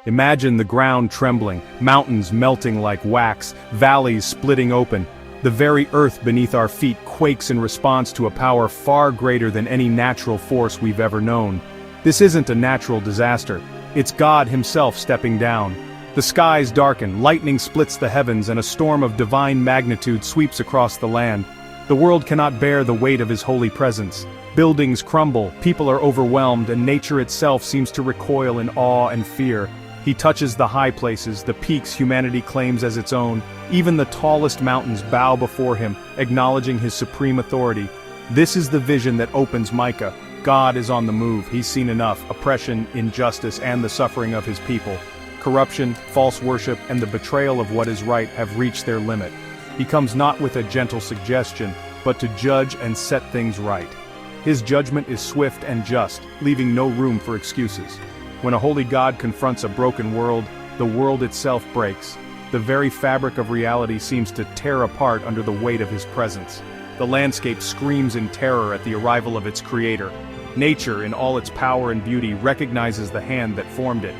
Imagine the ground trembling, mountains melting like wax, valleys splitting open. The very earth beneath our feet quakes in response to a power far greater than any natural force we've ever known. This isn't a natural disaster. It's God Himself stepping down. The skies darken, lightning splits the heavens, and a storm of divine magnitude sweeps across the land. The world cannot bear the weight of His holy presence. Buildings crumble, people are overwhelmed, and nature itself seems to recoil in awe and fear. He touches the high places, the peaks humanity claims as its own. Even the tallest mountains bow before Him, acknowledging His supreme authority. This is the vision that opens Micah. God is on the move. He's seen enough: oppression, injustice, and the suffering of His people. Corruption, false worship, and the betrayal of what is right have reached their limit. He comes not with a gentle suggestion, but to judge and set things right. His judgment is swift and just, leaving no room for excuses. When a holy God confronts a broken world, the world itself breaks. The very fabric of reality seems to tear apart under the weight of His presence. The landscape screams in terror at the arrival of its Creator. Nature, in all its power and beauty, recognizes the hand that formed it.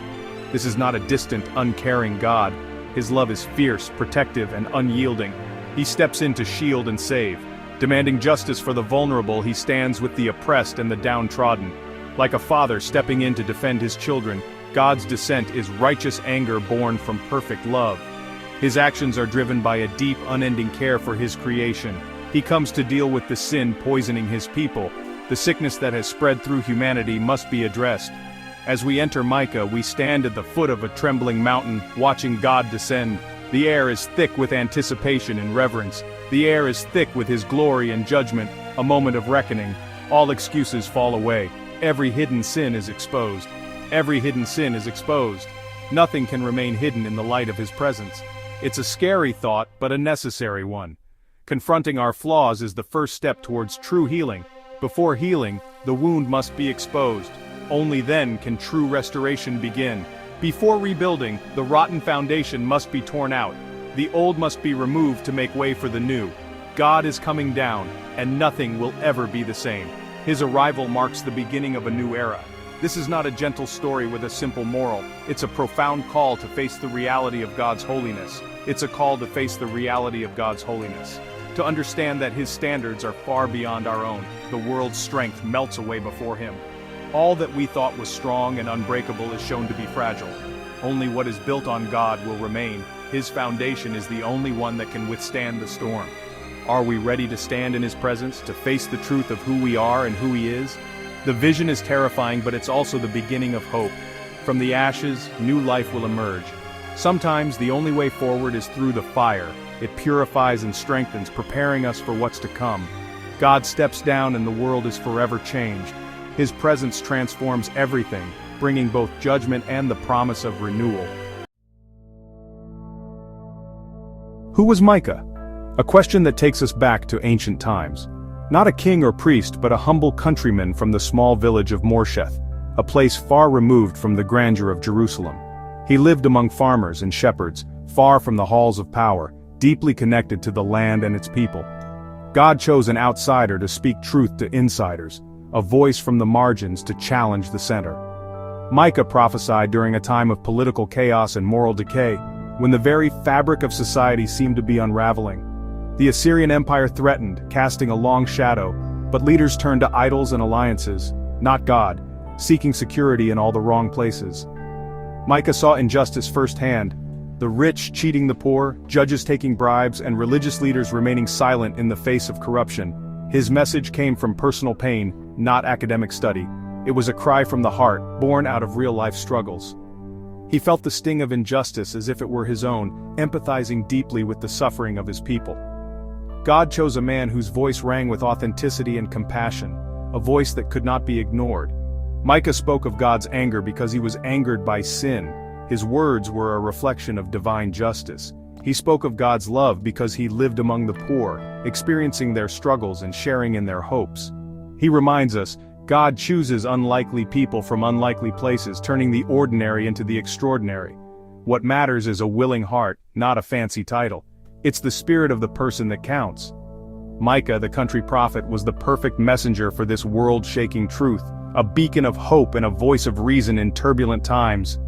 This is not a distant, uncaring God. His love is fierce, protective, and unyielding. He steps in to shield and save. Demanding justice for the vulnerable, He stands with the oppressed and the downtrodden. Like a father stepping in to defend his children, God's descent is righteous anger born from perfect love. His actions are driven by a deep, unending care for His creation. He comes to deal with the sin poisoning His people. The sickness that has spread through humanity must be addressed. As we enter Micah, we stand at the foot of a trembling mountain, watching God descend. The air is thick with anticipation and reverence. The air is thick with His glory and judgment, a moment of reckoning. All excuses fall away. Every hidden sin is exposed. Every hidden sin is exposed. Nothing can remain hidden in the light of His presence. It's a scary thought, but a necessary one. Confronting our flaws is the first step towards true healing. Before healing, the wound must be exposed. Only then can true restoration begin. Before rebuilding, the rotten foundation must be torn out. The old must be removed to make way for the new. God is coming down, and nothing will ever be the same. His arrival marks the beginning of a new era. This is not a gentle story with a simple moral. It's a profound call to face the reality of God's holiness. It's a call to face the reality of God's holiness. To understand that His standards are far beyond our own. The world's strength melts away before Him. All that we thought was strong and unbreakable is shown to be fragile. Only what is built on God will remain. His foundation is the only one that can withstand the storm. Are we ready to stand in His presence, to face the truth of who we are and who He is? The vision is terrifying, but it's also the beginning of hope. From the ashes, new life will emerge. Sometimes the only way forward is through the fire. It purifies and strengthens, preparing us for what's to come. God steps down and the world is forever changed. His presence transforms everything, bringing both judgment and the promise of renewal. Who was Micah? A question that takes us back to ancient times. Not a king or priest, but a humble countryman from the small village of Morsheth, a place far removed from the grandeur of Jerusalem. He lived among farmers and shepherds, far from the halls of power, deeply connected to the land and its people. God chose an outsider to speak truth to insiders, a voice from the margins to challenge the center. Micah prophesied during a time of political chaos and moral decay, when the very fabric of society seemed to be unraveling. The Assyrian Empire threatened, casting a long shadow, but leaders turned to idols and alliances, not God, seeking security in all the wrong places. Micah saw injustice firsthand, the rich cheating the poor, judges taking bribes, and religious leaders remaining silent in the face of corruption. His message came from personal pain, not academic study. It was a cry from the heart, born out of real-life struggles. He felt the sting of injustice as if it were his own, empathizing deeply with the suffering of His people. God chose a man whose voice rang with authenticity and compassion, a voice that could not be ignored. Micah spoke of God's anger because he was angered by sin. His words were a reflection of divine justice. He spoke of God's love because he lived among the poor, experiencing their struggles and sharing in their hopes. He reminds us, God chooses unlikely people from unlikely places, turning the ordinary into the extraordinary. What matters is a willing heart, not a fancy title. It's the spirit of the person that counts. Micah, the country prophet, was the perfect messenger for this world-shaking truth, a beacon of hope and a voice of reason in turbulent times.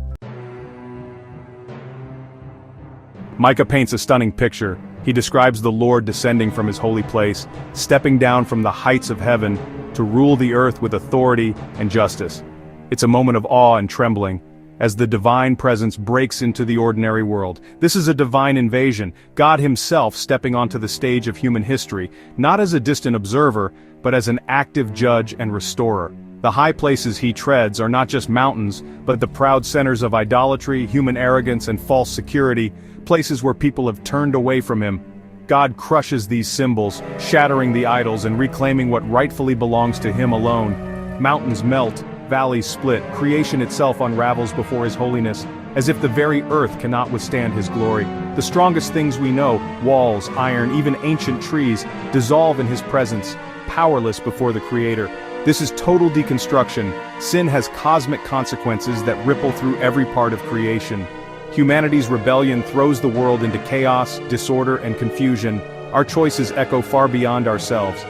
Micah paints a stunning picture. He describes the Lord descending from his holy place, stepping down from the heights of heaven to rule the earth with authority and justice. It's a moment of awe and trembling, as the divine presence breaks into the ordinary world. This is a divine invasion, God himself stepping onto the stage of human history, not as a distant observer, but as an active judge and restorer. The high places he treads are not just mountains, but the proud centers of idolatry, human arrogance, and false security, places where people have turned away from him. God crushes these symbols, shattering the idols and reclaiming what rightfully belongs to him alone. Mountains melt, valleys split, creation itself unravels before his holiness, as if the very earth cannot withstand his glory. The strongest things we know, walls, iron, even ancient trees, dissolve in his presence, powerless before the Creator. This is total deconstruction. Sin has cosmic consequences that ripple through every part of creation. Humanity's rebellion throws the world into chaos, disorder, and confusion. Our choices echo far beyond ourselves.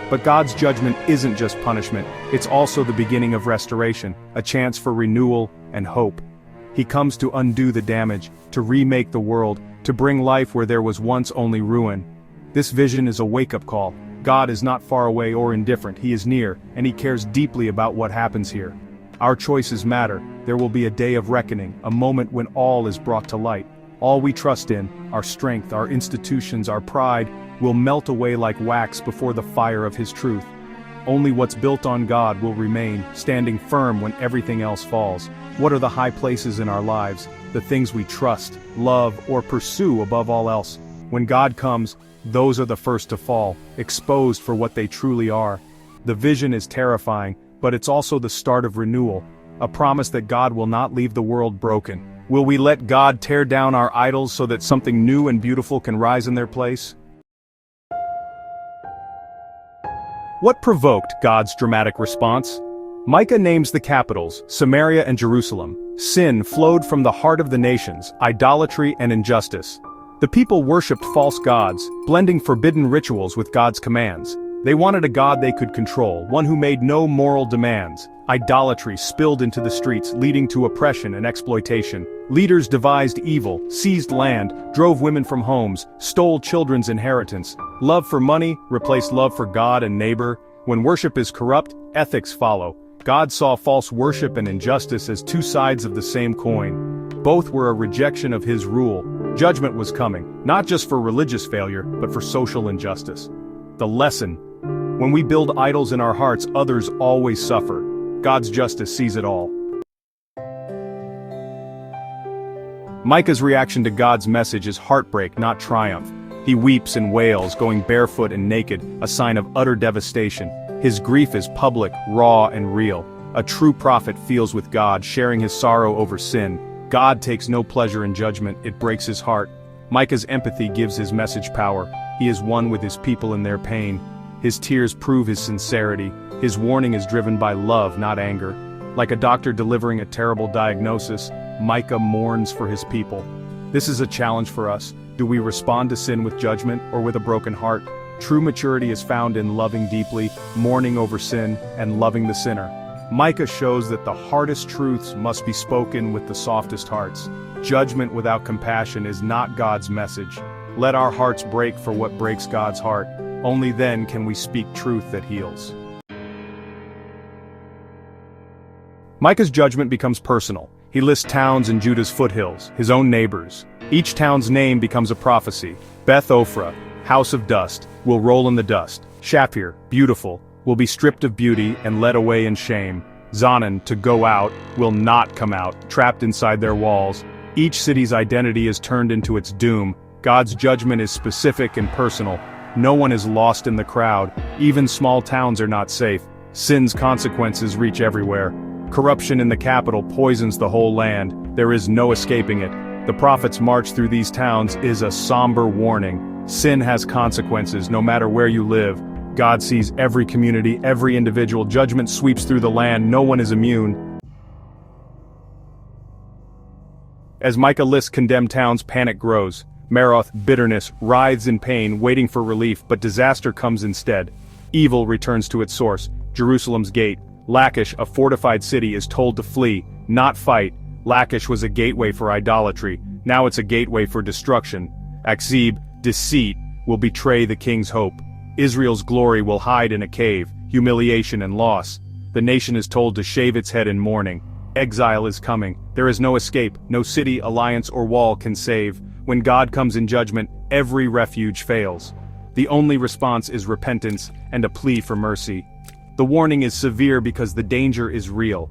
But God's judgment isn't just punishment, it's also the beginning of restoration, a chance for renewal and hope. He comes to undo the damage, to remake the world, to bring life where there was once only ruin. This vision is a wake-up call. God is not far away or indifferent, he is near, and he cares deeply about what happens here. Our choices matter. There will be a day of reckoning, a moment when all is brought to light. All we trust in, our strength, our institutions, our pride, will melt away like wax before the fire of his truth. Only what's built on God will remain, standing firm when everything else falls. What are the high places in our lives, the things we trust, love, or pursue above all else? When God comes, those are the first to fall, exposed for what they truly are. The vision is terrifying, but it's also the start of renewal, a promise that God will not leave the world broken. Will we let God tear down our idols so that something new and beautiful can rise in their place? What provoked God's dramatic response? Micah names the capitals, Samaria and Jerusalem. Sin flowed from the heart of the nations, idolatry and injustice. The people worshipped false gods, blending forbidden rituals with God's commands. They wanted a God they could control, one who made no moral demands. Idolatry spilled into the streets, leading to oppression and exploitation. Leaders devised evil, seized land, drove women from homes, stole children's inheritance. Love for money replaced love for God and neighbor. When worship is corrupt, ethics follow. God saw false worship and injustice as two sides of the same coin. Both were a rejection of his rule. Judgment was coming, not just for religious failure, but for social injustice. The lesson: when we build idols in our hearts, others always suffer. God's justice sees it all. Micah's reaction to God's message is heartbreak, not triumph. He weeps and wails, going barefoot and naked, a sign of utter devastation. His grief is public, raw, and real. A true prophet feels with God, sharing his sorrow over sin. God takes no pleasure in judgment, it breaks his heart. Micah's empathy gives his message power. He is one with his people in their pain. His tears prove his sincerity. His warning is driven by love, not anger. Like a doctor delivering a terrible diagnosis, Micah mourns for his people. This is a challenge for us. Do we respond to sin with judgment or with a broken heart? True maturity is found in loving deeply, mourning over sin, and loving the sinner. Micah shows that the hardest truths must be spoken with the softest hearts. Judgment without compassion is not God's message. Let our hearts break for what breaks God's heart. Only then can we speak truth that heals. Micah's judgment becomes personal. He lists towns in Judah's foothills, his own neighbors. Each town's name becomes a prophecy. Beth Ophrah, house of dust, will roll in the dust. Shapir, beautiful, will be stripped of beauty and led away in shame. Zanan, to go out, will not come out, trapped inside their walls. Each city's identity is turned into its doom. God's judgment is specific and personal. No one is lost in the crowd. Even small towns are not safe. Sin's consequences reach everywhere. Corruption in the capital poisons the whole land. There is no escaping it. The prophet's march through these towns is a somber warning. Sin has consequences no matter where you live. God sees every community, every individual. Judgment sweeps through the land. No one is immune. As Micah lists condemned towns, panic grows. Maroth, bitterness, writhes in pain, waiting for relief, but disaster comes instead. Evil returns to its source, Jerusalem's gate. Lachish, a fortified city, is told to flee, not fight. Lachish was a gateway for idolatry. Now it's a gateway for destruction. Akzib, deceit, will betray the king's hope. Israel's glory will hide in a cave, humiliation and loss. The nation is told to shave its head in mourning. Exile is coming. There is no escape, no city, alliance, or wall can save. When God comes in judgment, every refuge fails. The only response is repentance and a plea for mercy. The warning is severe because the danger is real.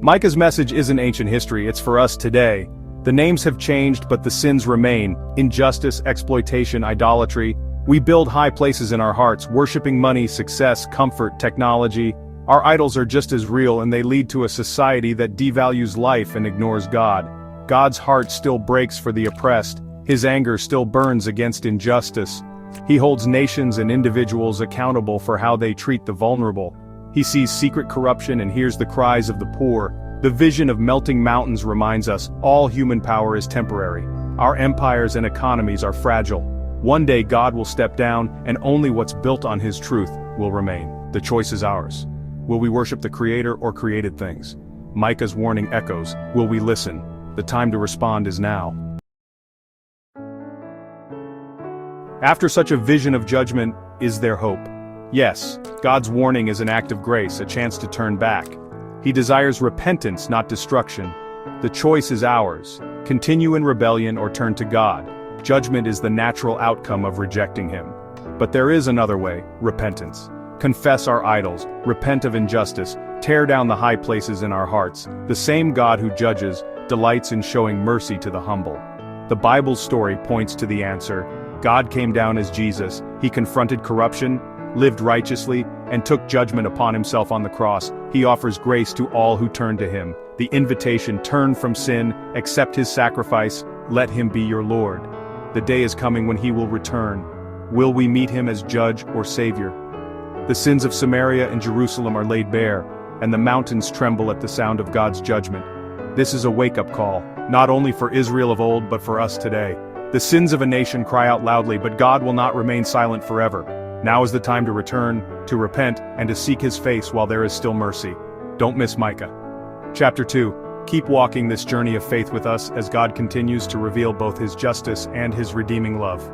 Micah's message isn't ancient history, it's for us today. The names have changed, but the sins remain: injustice, exploitation, idolatry. We build high places in our hearts, worshiping money, success, comfort, technology. Our idols are just as real, and they lead to a society that devalues life and ignores God. God's heart still breaks for the oppressed. His anger still burns against injustice. He holds nations and individuals accountable for how they treat the vulnerable. He sees secret corruption and hears the cries of the poor. The vision of melting mountains reminds us all human power is temporary. Our empires and economies are fragile. One day God will step down, and only what's built on His truth will remain. The choice is ours. Will we worship the Creator or created things? Micah's warning echoes. Will we listen? The time to respond is now. After such a vision of judgment, is there hope? Yes, God's warning is an act of grace, a chance to turn back. He desires repentance, not destruction. The choice is ours: continue in rebellion or turn to God. Judgment is the natural outcome of rejecting Him. But there is another way: repentance. Confess our idols, repent of injustice, tear down the high places in our hearts. The same God who judges delights in showing mercy to the humble. The Bible's story points to the answer. God came down as Jesus. He confronted corruption, lived righteously, and took judgment upon Himself on the cross. He offers grace to all who turn to Him. The invitation: turn from sin, accept His sacrifice, let Him be your Lord. The day is coming when He will return. Will we meet Him as Judge or Savior? The sins of Samaria and Jerusalem are laid bare, and the mountains tremble at the sound of God's judgment. This is a wake-up call, not only for Israel of old but for us today. The sins of a nation cry out loudly, but God will not remain silent forever. Now is the time to return, to repent, and to seek His face while there is still mercy. Don't miss Micah. Chapter 2. Keep walking this journey of faith with us as God continues to reveal both His justice and His redeeming love.